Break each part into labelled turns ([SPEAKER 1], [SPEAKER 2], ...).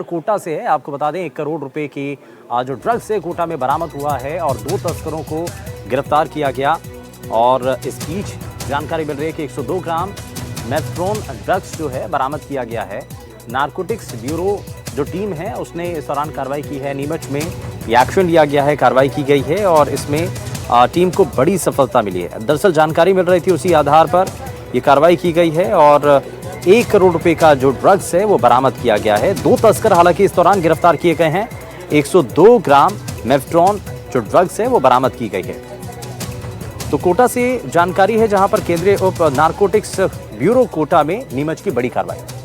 [SPEAKER 1] कोटा से है। आपको बता दें 1 करोड़ रुपए की जो ड्रग्स से कोटा में बरामद हुआ है और 2 तस्करों को गिरफ्तार किया गया। और इस बीच जानकारी मिल रही है कि 102 ग्राम मेफ्ट्रोन ड्रग्स जो है बरामद किया गया है। नारकोटिक्स ब्यूरो जो टीम है उसने इस दौरान कार्रवाई की है। नीमच में ये एक्शन लिया गया है, कार्रवाई की गई है और इसमें टीम को बड़ी सफलता मिली है। दरअसल जानकारी मिल रही थी, उसी आधार पर ये कार्रवाई की गई है और 1 करोड़ रुपए का जो ड्रग्स है वो बरामद किया गया है। 2 तस्कर हालांकि इस दौरान गिरफ्तार किए गए हैं। 102 ग्राम मेफ्ट्रॉन जो ड्रग्स है वो बरामद की गई है। तो कोटा से जानकारी है, जहां पर केंद्रीय उप नारकोटिक्स ब्यूरो कोटा में नीमच की बड़ी कार्रवाई।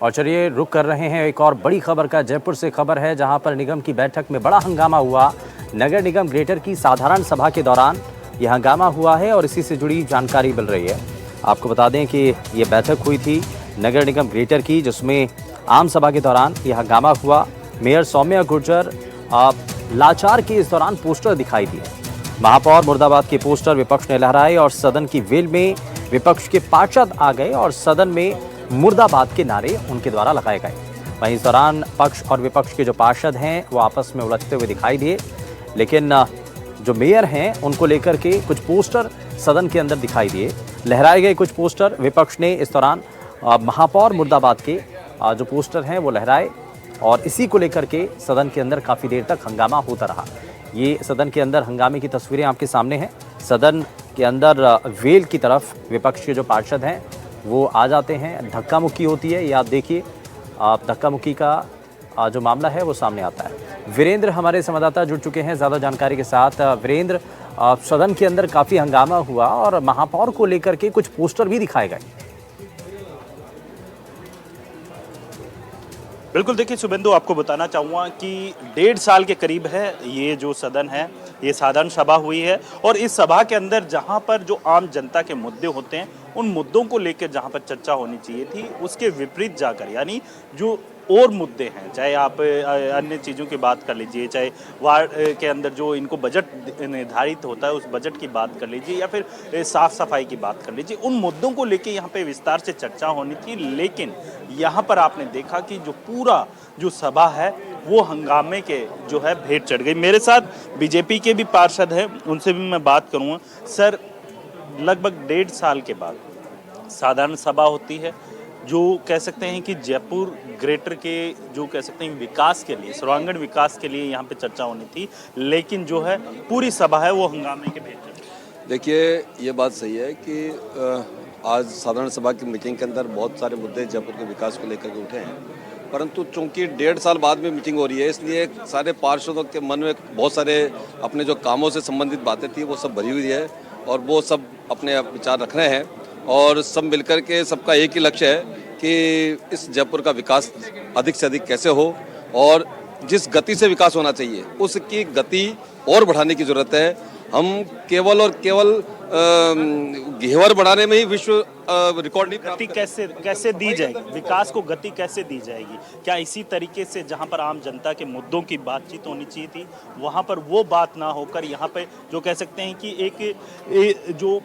[SPEAKER 1] और चलिए रुक कर रहे हैं एक और बड़ी खबर का। जयपुर से खबर है, जहां पर निगम की बैठक में बड़ा हंगामा हुआ। नगर निगम ग्रेटर की साधारण सभा के दौरान यह हंगामा हुआ है और इसी से जुड़ी जानकारी मिल रही है। आपको बता दें कि ये बैठक हुई थी नगर निगम ग्रेटर की, जिसमें आम सभा के दौरान यह हंगामा हुआ। मेयर सौम्या गुर्जर लाचार के इस दौरान पोस्टर दिखाई दिए। महापौर मुर्दाबाद के पोस्टर विपक्ष ने लहराए और सदन की वेल में विपक्ष के पार्षद आ गए और सदन में मुर्दाबाद के नारे उनके द्वारा लगाए गए। वहीं इस दौरान पक्ष और विपक्ष के जो पार्षद हैं वो आपस में उलझते हुए दिखाई दिए, लेकिन जो मेयर हैं उनको लेकर के कुछ पोस्टर सदन के अंदर दिखाई दिए। लहराए गए कुछ पोस्टर। विपक्ष ने इस दौरान महापौर मुर्दाबाद के जो पोस्टर हैं वो लहराए और इसी को लेकर के सदन के अंदर काफ़ी देर तक हंगामा होता रहा। ये सदन के अंदर हंगामे की तस्वीरें आपके सामने हैं। सदन के अंदर वेल की तरफ विपक्ष के जो पार्षद हैं वो आ जाते हैं, धक्का मुक्की होती है। ये आप देखिए, धक्का मुक्की का जो मामला है वो सामने आता है। वीरेंद्र हमारे संवाददाता जुड़ चुके हैं ज़्यादा जानकारी के साथ। वीरेंद्र, सदन के अंदर काफ़ी हंगामा हुआ और महापौर को लेकर के कुछ पोस्टर भी दिखाए गए।
[SPEAKER 2] बिल्कुल, देखिए शुभेंदु, आपको बताना चाहूँगा कि 1.5 साल के करीब है ये जो सदन है, ये साधारण सभा हुई है और इस सभा के अंदर जहाँ पर जो आम जनता के मुद्दे होते हैं उन मुद्दों को लेकर जहाँ पर चर्चा होनी चाहिए थी, उसके विपरीत जाकर, यानी जो और मुद्दे हैं, चाहे आप अन्य चीज़ों की बात कर लीजिए, चाहे वार्ड के अंदर जो इनको बजट निर्धारित होता है उस बजट की बात कर लीजिए या फिर साफ सफाई की बात कर लीजिए, उन मुद्दों को लेके यहाँ पे विस्तार से चर्चा होनी थी। लेकिन यहाँ पर आपने देखा कि जो पूरा जो सभा है वो हंगामे के जो है भेंट चढ़ गई। मेरे साथ बीजेपी के भी पार्षद हैं, उनसे भी मैं बात करूँगा। सर, लगभग 1.5 साल के बाद साधारण सभा होती है, जो कह सकते हैं कि जयपुर ग्रेटर के जो कह सकते हैं विकास के लिए, सर्वांगीण विकास के लिए यहाँ पे चर्चा होनी थी, लेकिन जो है पूरी सभा है वो हंगामे के भेंट।
[SPEAKER 3] देखिए, ये बात सही है कि आज साधारण सभा की मीटिंग के अंदर बहुत सारे मुद्दे जयपुर के विकास को लेकर के उठे हैं, परंतु चूंकि 1.5 साल बाद में मीटिंग हो रही है, इसलिए सारे पार्षदों के मन में बहुत सारे अपने जो कामों से संबंधित बातें थी वो सब भरी हुई है और वो सब अपने विचार रख रहे हैं और सब मिलकर के सबका एक ही लक्ष्य है कि इस जयपुर का विकास अधिक से अधिक कैसे हो और जिस गति से विकास होना चाहिए उसकी गति और बढ़ाने की ज़रूरत है। हम केवल और केवल घेवर बढ़ाने में ही विश्व रिकॉर्ड नहीं।
[SPEAKER 2] गति कैसे दी जाएगी, विकास को गति कैसे दी जाएगी? क्या इसी तरीके से जहां पर आम जनता के मुद्दों की बातचीत होनी चाहिए थी, वहां पर वो बात ना होकर यहाँ पे जो कह सकते हैं कि एक जो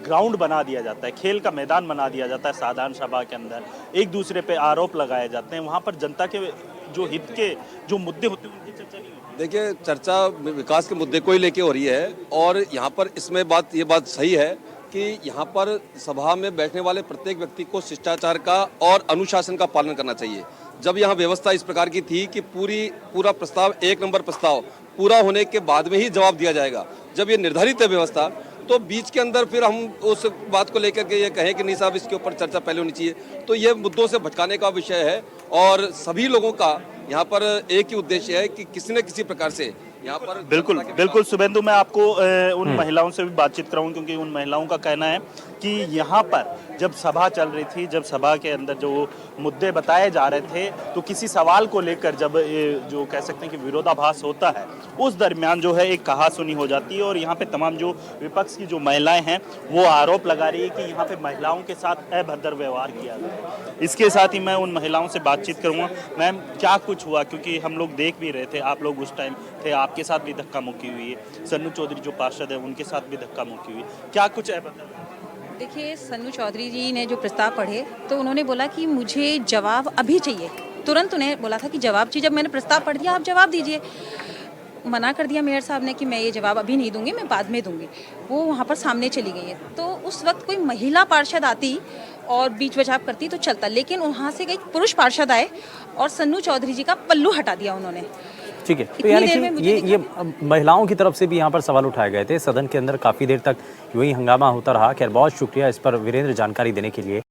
[SPEAKER 2] ग्राउंड बना दिया जाता है, खेल का मैदान बना दिया जाता है साधारण सभा के अंदर, एक दूसरे पे आरोप लगाए जाते हैं, वहाँ पर जनता के जो हित के जो मुद्दे होते हैं उनकी चर्चा नहीं होती।
[SPEAKER 3] देखिए, चर्चा विकास के मुद्दे को ही लेके हो रही है और यहाँ पर इसमें ये बात सही है कि यहाँ पर सभा में बैठने वाले प्रत्येक व्यक्ति को शिष्टाचार का और अनुशासन का पालन करना चाहिए। जब यहाँ व्यवस्था इस प्रकार की थी कि पूरा प्रस्ताव 1 नंबर प्रस्ताव पूरा होने के बाद में ही जवाब दिया जाएगा, जब ये निर्धारित है व्यवस्था, तो बीच के अंदर फिर हम उस बात को लेकर के ये कहें कि नहीं साहब इसके ऊपर चर्चा पहले होनी चाहिए, तो ये मुद्दों से भटकाने का विषय है और सभी लोगों का यहाँ पर एक ही उद्देश्य है कि किसी न किसी प्रकार से यहाँ पर
[SPEAKER 2] बिल्कुल
[SPEAKER 3] जनता के
[SPEAKER 2] बिल्कुल शुभेंदु, मैं आपको उन महिलाओं से भी बातचीत कराऊं, क्योंकि उन महिलाओं का कहना है कि यहाँ पर जब सभा चल रही थी, जब सभा के अंदर जो मुद्दे बताए जा रहे थे, तो किसी सवाल को लेकर जब जो कह सकते हैं कि विरोधाभास होता है, उस दरमियान जो है एक कहासुनी हो जाती है। और यहाँ पे तमाम जो विपक्ष की जो महिलाएं हैं वो आरोप लगा रही है कि यहाँ पे महिलाओं के साथ अभद्र व्यवहार किया गया है। इसके साथ ही मैं उन महिलाओं से बातचीत करूँगा। मैम, क्या कुछ हुआ, क्योंकि हम लोग देख भी रहे थे, आप लोग उस टाइम थे, आपके साथ भी धक्का मुक्की हुई है, सन्नू चौधरी जो पार्षद है उनके साथ भी धक्का मुक्की हुई, क्या कुछ अभद्र?
[SPEAKER 4] देखिए, सन्नू चौधरी जी ने जो प्रस्ताव पढ़े तो उन्होंने बोला कि मुझे जवाब अभी चाहिए, तुरंत उन्हें बोला था कि जवाब चाहिए। जब मैंने प्रस्ताव पढ़ दिया, आप जवाब दीजिए। मना कर दिया मेयर साहब ने कि मैं ये जवाब अभी नहीं दूंगी, मैं बाद में दूंगी। वो वहाँ पर सामने चली गई है। तो उस वक्त कोई महिला पार्षद आती और बीच बचाव करती तो चलता, लेकिन वहाँ से कई पुरुष पार्षद आए और सन्नू चौधरी जी का पल्लू हटा दिया उन्होंने।
[SPEAKER 1] ठीक है, तो
[SPEAKER 4] इतनी
[SPEAKER 1] यानी
[SPEAKER 4] देर में
[SPEAKER 1] कि
[SPEAKER 4] मुझे
[SPEAKER 1] ये महिलाओं की तरफ से भी यहाँ पर सवाल उठाए गए थे। सदन के अंदर काफ़ी देर तक यूं ही हंगामा होता रहा। खैर, बहुत शुक्रिया इस पर वीरेंद्र जानकारी देने के लिए।